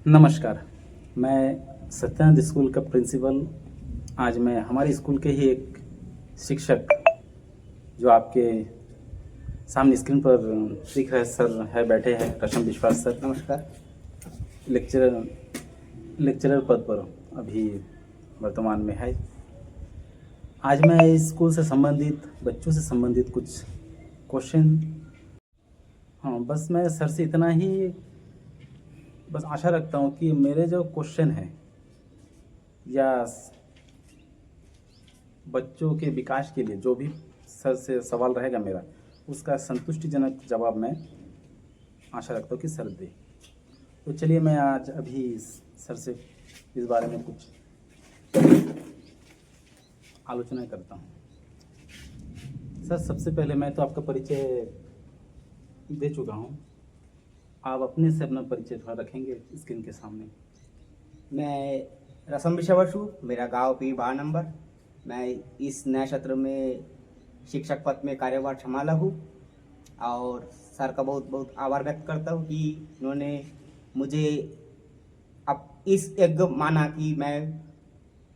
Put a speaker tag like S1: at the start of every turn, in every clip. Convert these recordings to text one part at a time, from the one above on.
S1: नमस्कार, मैं सत्यानंद स्कूल का प्रिंसिपल। आज मैं हमारे स्कूल के ही एक शिक्षक जो आपके सामने स्क्रीन पर दिख रहे सर है बैठे हैं, रशम विश्वास सर।
S2: नमस्कार।
S1: लेक्चरर लेक्चरर पद पर अभी वर्तमान में है। आज मैं इस स्कूल से संबंधित बच्चों से संबंधित कुछ क्वेश्चन, हाँ बस मैं सर से इतना ही बस आशा रखता हूँ कि मेरे जो क्वेश्चन हैं या बच्चों के विकास के लिए जो भी सर से सवाल रहेगा मेरा, उसका संतुष्टिजनक जवाब मैं आशा रखता हूँ कि सर दे। तो चलिए मैं आज अभी सर से इस बारे में कुछ आलोचना करता हूँ। सर सबसे पहले मैं तो आपका परिचय दे चुका हूँ, आप अपने से अपना परिचय थोड़ा रखेंगे स्क्रीन के सामने।
S2: मैं रसम विश्वासु, मेरा गांव पी 12 नंबर। मैं इस नए सत्र में शिक्षक पद में कार्यभार संभाला हूँ और सर का बहुत बहुत आभार व्यक्त करता हूँ कि उन्होंने मुझे अब इस योग्य माना कि मैं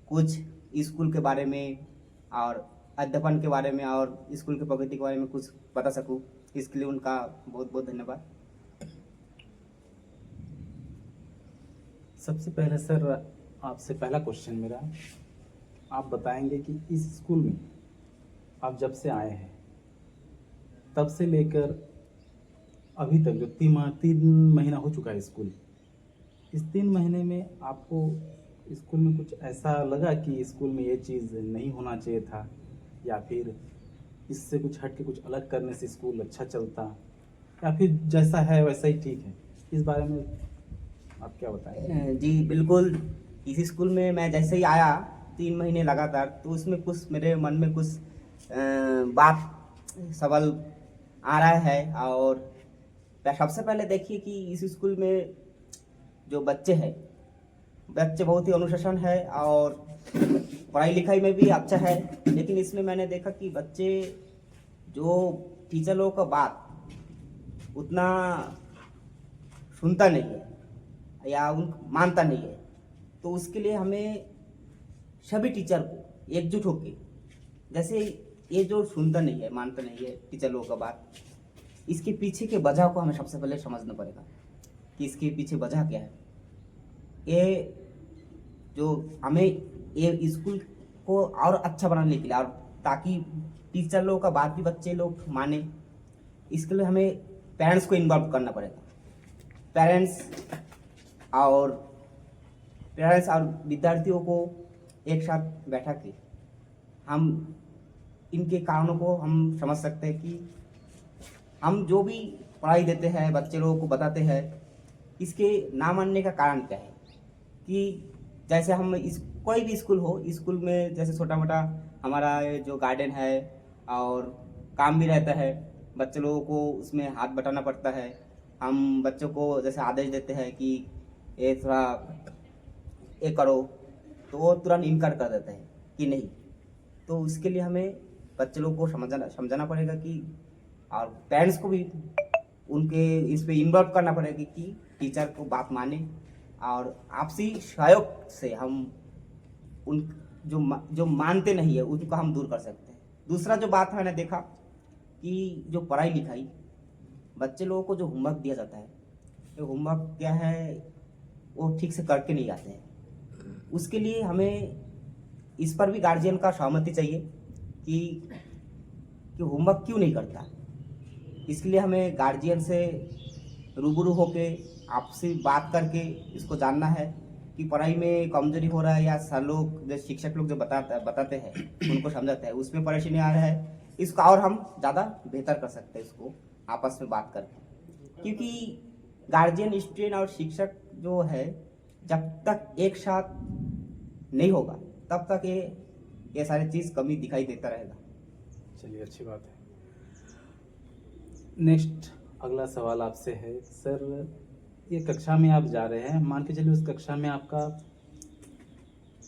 S2: कुछ स्कूल के बारे में और अध्यापन के बारे में और स्कूल की प्रगति के बारे में कुछ बता सकूँ। इसके लिए उनका बहुत बहुत धन्यवाद।
S1: सबसे पहले सर आपसे पहला क्वेश्चन मेरा, आप बताएंगे कि इस स्कूल में आप जब से आए हैं तब से लेकर अभी तक जो 3 महीना हो चुका है स्कूल, इस 3 महीने में आपको स्कूल में कुछ ऐसा लगा कि स्कूल में ये चीज़ नहीं होना चाहिए था, या फिर इससे कुछ हट के कुछ अलग करने से स्कूल अच्छा चलता, या फिर जैसा है वैसा ही ठीक है? इस बारे में आप क्या बताएंगे?
S2: जी बिल्कुल। इस स्कूल में मैं जैसे ही आया 3 महीने लगातार, तो उसमें कुछ मेरे मन में कुछ बात सवाल आ रहा है। और सबसे पहले देखिए कि इस स्कूल में जो बच्चे बहुत ही अनुशासन है और पढ़ाई लिखाई में भी अच्छा है। लेकिन इसमें मैंने देखा कि बच्चे जो टीचर लोगों का बात उतना सुनता नहीं है या उन मानता नहीं है। तो उसके लिए हमें सभी टीचर को एकजुट होके, जैसे ये जो सुनता नहीं है मानता नहीं है टीचर लोगों का बात, इसके पीछे के वजह को हमें सबसे पहले समझना पड़ेगा कि इसके पीछे वजह क्या है। ये जो हमें ये स्कूल को और अच्छा बनाने के लिए और ताकि टीचर लोगों का बात भी बच्चे लोग माने, इसके लिए हमें पेरेंट्स को इन्वॉल्व करना पड़ेगा। पेरेंट्स और विद्यार्थियों को एक साथ बैठा के हम इनके कारणों को हम समझ सकते हैं कि हम जो भी पढ़ाई देते हैं बच्चे लोगों को बताते हैं, इसके ना मानने का कारण क्या है। कि जैसे हम कोई भी स्कूल हो, स्कूल में जैसे छोटा मोटा हमारा जो गार्डन है और काम भी रहता है, बच्चे लोगों को उसमें हाथ बटाना पड़ता है। हम बच्चों को जैसे आदेश देते हैं कि ये थोड़ा ये करो, तो वो तुरंत इनकार कर देते हैं कि नहीं। तो उसके लिए हमें बच्चे लोगों को समझाना पड़ेगा कि, और पेरेंट्स को भी उनके इस पे इन्वॉल्व करना पड़ेगा कि टीचर को बात माने और आपसी सहयोग से हम उन जो मानते नहीं है उनको हम दूर कर सकते हैं। दूसरा जो बात मैंने देखा कि जो पढ़ाई लिखाई बच्चे लोगों को जो होमवर्क दिया जाता है, ये होमवर्क क्या है वो ठीक से करके नहीं आते हैं। उसके लिए हमें इस पर भी गार्जियन का सहमति चाहिए कि होमवर्क क्यों नहीं करता। इसके लिए हमें गार्जियन से रूबरू होके आपसे बात करके इसको जानना है कि पढ़ाई में कमजोरी हो रहा है या सर लोग जो शिक्षक लोग जो बताते हैं उनको समझाते हैं उसमें परेशानी आ रहा है, इसको और हम ज़्यादा बेहतर कर सकते हैं इसको आपस में बात करके। क्योंकि गार्जियन स्टूडेंट और शिक्षक जो है जब तक एक साथ नहीं होगा तब तक ये सारी चीज़ कमी दिखाई देता रहेगा।
S1: चलिए अच्छी बात है। नेक्स्ट अगला सवाल आपसे है सर, ये कक्षा में आप जा रहे हैं, मान के चलिए उस कक्षा में आपका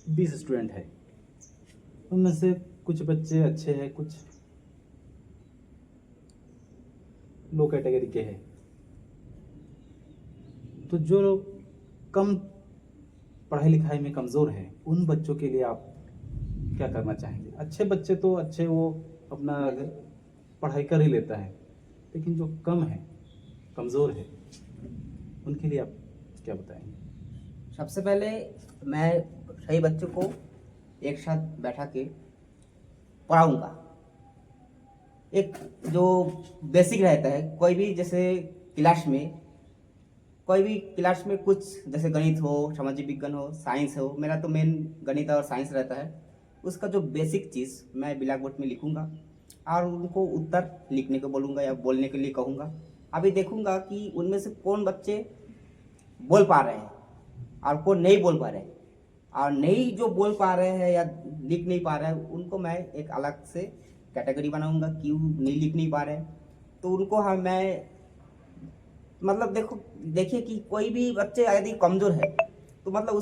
S1: 20 स्टूडेंट है, उनमें से कुछ बच्चे अच्छे हैं, कुछ लो कैटेगरी के हैं। तो जो कम पढ़ाई लिखाई में कमज़ोर हैं, उन बच्चों के लिए आप क्या करना चाहेंगे? अच्छे बच्चे तो अच्छे, वो अपना पढ़ाई कर ही लेता है, लेकिन जो कम है, कमज़ोर है, उनके लिए आप क्या बताएंगे?
S2: सबसे पहले मैं सही बच्चों को एक साथ बैठा के पढ़ाऊंगा। एक जो बेसिक रहता है, कोई भी जैसे क्लास में कुछ जैसे गणित हो, सामाजिक विज्ञान हो, साइंस हो, मेरा तो मेन गणित और साइंस रहता है। उसका जो बेसिक चीज़ मैं ब्लैक बोर्ड में लिखूंगा और उनको उत्तर लिखने को बोलूँगा या बोलने के लिए कहूँगा। अभी देखूंगा कि उनमें से कौन बच्चे बोल पा रहे हैं और कौन नहीं बोल पा रहे हैं, और नहीं जो बोल पा रहे हैं या लिख नहीं पा रहे हैं, उनको मैं एक अलग से कैटेगरी बनाऊंगा, क्यों नहीं लिख नहीं पा रहे हैं। तो उनको मैं मतलब देखिए कि कोई भी बच्चे यदि कमज़ोर है तो मतलब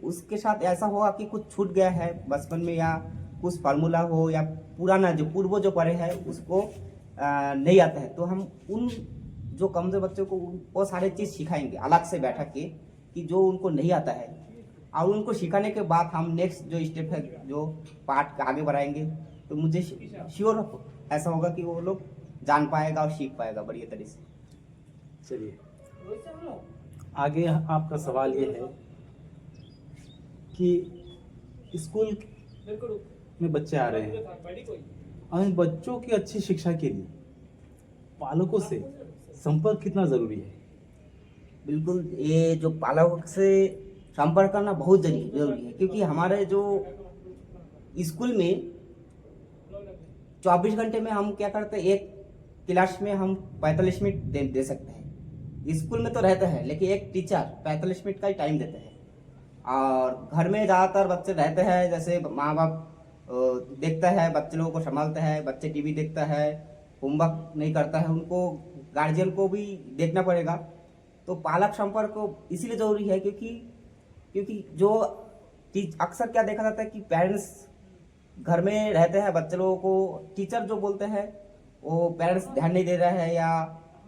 S2: उसके साथ ऐसा होगा कि कुछ छूट गया है बचपन में, या कुछ फार्मूला हो, या पुराना जो पूर्व जो पढ़े हैं उसको नहीं आता है, तो हम उन जो कमज़ोर बच्चों को वो सारे चीज़ सिखाएंगे अलग से बैठा के, कि जो उनको नहीं आता है। और उनको सिखाने के बाद हम नेक्स्ट जो स्टेप है, जो पार्ट आगे बढ़ाएंगे, तो मुझे श्योर ऐसा होगा कि वो लोग जान पाएगा और सीख पाएगा बढ़िया तरीके से।
S1: चलिए, आगे आपका सवाल ये है कि स्कूल में बच्चे आ रहे हैं और इन बच्चों की अच्छी शिक्षा के लिए पालकों से संपर्क कितना ज़रूरी है?
S2: बिल्कुल, ये जो पालक से संपर्क करना बहुत जरूरी है, क्योंकि हमारे जो स्कूल में 24 घंटे में हम क्या करते हैं, एक क्लास में हम 45 मिनट दे सकते हैं। स्कूल में तो रहता है, लेकिन एक टीचर 45 मिनट का ही टाइम देते हैं। और घर में ज़्यादातर बच्चे रहते हैं, जैसे माँ बाप देखता है, बच्चे लोगों को संभालता है, बच्चे टीवी देखता है, होमवर्क नहीं करता है, उनको गार्जियन को भी देखना पड़ेगा। तो पालक संपर्क इसीलिए ज़रूरी है क्योंकि जो अक्सर क्या देखा जाता है कि पेरेंट्स घर में रहते हैं, बच्चे लोगों को टीचर जो बोलते हैं वो पेरेंट्स ध्यान नहीं दे रहे हैं, या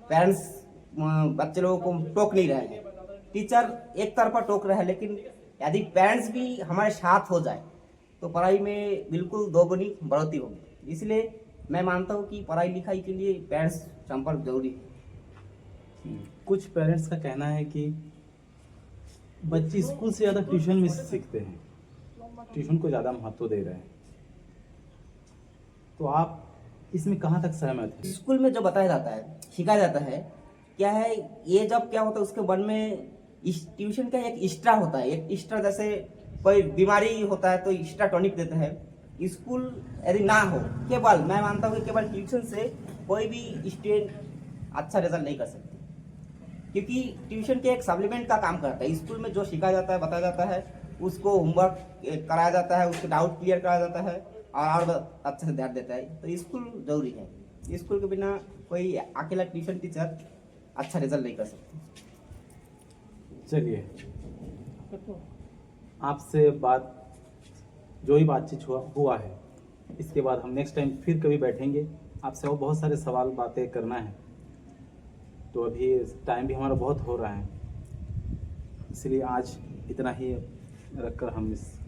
S2: पेरेंट्स बच्चे लोगों को टोक नहीं रहे हैं। टीचर एक तरफा टोक रहा है, लेकिन यदि पेरेंट्स भी हमारे साथ हो जाए तो पढ़ाई में बिल्कुल दोगुनी बढ़ोतरी होगी। इसलिए मैं मानता हूँ कि पढ़ाई लिखाई के लिए पेरेंट्स संपर्क जरूरी है।
S1: कुछ पेरेंट्स का कहना है कि बच्चे स्कूल से ज़्यादा ट्यूशन में सीखते हैं, ट्यूशन को ज़्यादा महत्व दे रहे हैं, तो आप इसमें कहाँ तक सहमत हैं?
S2: स्कूल में जो बताया जाता है, सिखाया जाता है, क्या है, ये जब क्या होता है उसके मन में ट्यूशन का एक एक्स्ट्रा होता है। एक एक्स्ट्रा जैसे कोई बीमारी होता है तो एक्स्ट्रा टॉनिक देते हैं। स्कूल यदि ना हो, केवल मैं मानता हूँ कि केवल ट्यूशन से कोई भी स्टूडेंट अच्छा रिजल्ट नहीं कर सकते, क्योंकि ट्यूशन के एक सप्लीमेंट का काम करता है। स्कूल में जो सिखाया जाता है, बताया जाता है, उसको होमवर्क कराया जाता है, उसके डाउट क्लियर कराया जाता है और अच्छे से ध्यान देता है। तो स्कूल जरूरी है। स्कूल के बिना कोई अकेला ट्यूशन टीचर अच्छा रिजल्ट नहीं कर सकते।
S1: चलिए, आपसे जो भी बातचीत हुआ है, इसके बाद हम नेक्स्ट टाइम फिर कभी बैठेंगे, आपसे और बहुत सारे सवाल बातें करना है। तो अभी टाइम भी हमारा बहुत हो रहा है, इसलिए आज इतना ही रखकर हम इस